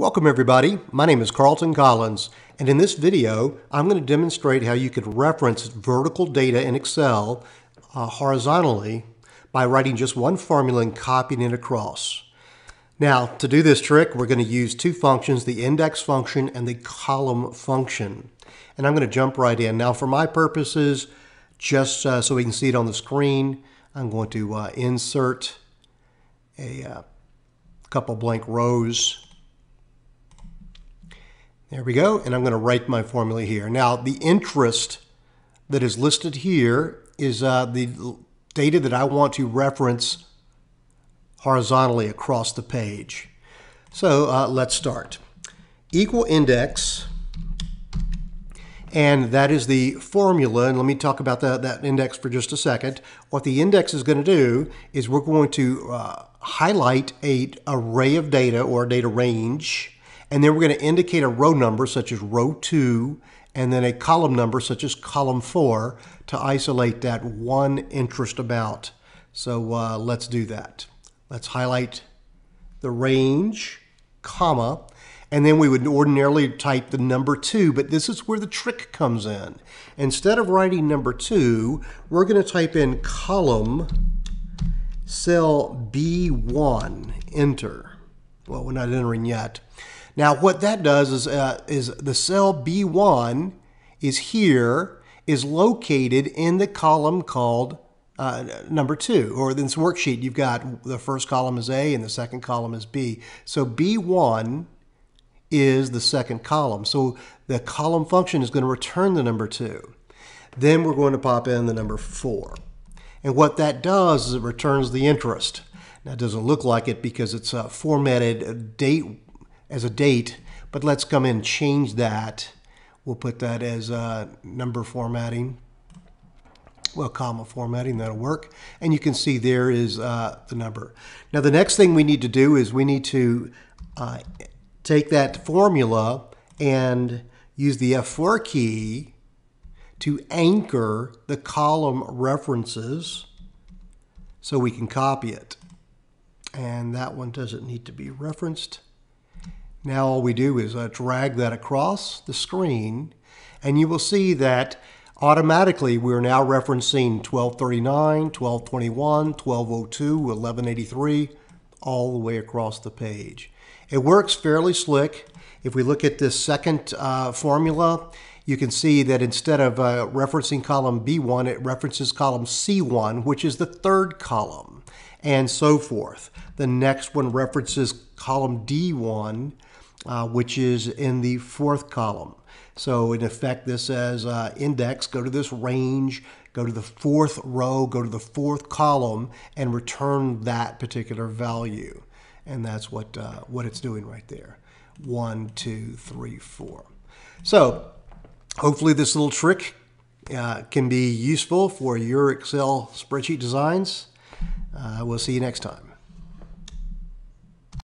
Welcome everybody, my name is Carlton Collins, and in this video I'm going to demonstrate how you could reference vertical data in Excel horizontally by writing just one formula and copying it across. Now to do this trick we're going to use two functions, the index function and the column function. And I'm going to jump right in. Now for my purposes, just so we can see it on the screen, I'm going to insert a couple blank rows. There we go, and I'm going to write my formula here. Now, the interest that is listed here is the data that I want to reference horizontally across the page. So let's start. Equal index, and that is the formula, and let me talk about that index for just a second. What the index is going to do is we're going to highlight an array of data or a data range, and then we're going to indicate a row number such as row 2 and then a column number such as column 4 to isolate that one interest amount. So let's do that. Let's highlight the range, comma, and then we would ordinarily type the number 2, but this is where the trick comes in. Instead of writing number 2, we're going to type in column, cell B1, enter. Well, we're not entering yet. Now what that does is the cell B1 is located in the column called number 2, or in this worksheet you've got the first column is A and the second column is B. So B1 is the second column. So the column function is going to return the number 2. Then we're going to pop in the number 4. And what that does is it returns the interest. Now it doesn't look like it because it's formatted as a date, but let's come in and change that. We'll put that as number formatting. Well, comma formatting, that'll work. And you can see there is the number. Now the next thing we need to do is we need to take that formula and use the F4 key to anchor the column references so we can copy it. And that one doesn't need to be referenced. Now all we do is drag that across the screen, and you will see that automatically we're now referencing 1239, 1221, 1202, 1183, all the way across the page. It works fairly slick. If we look at this second formula, you can see that instead of referencing column B1, it references column C1, which is the third column, and so forth. The next one references column D1, which is in the fourth column. So in effect, this says index, go to this range, go to the fourth row, go to the fourth column, and return that particular value. And that's what it's doing right there. 1, 2, 3, 4. So hopefully this little trick can be useful for your Excel spreadsheet designs. We'll see you next time.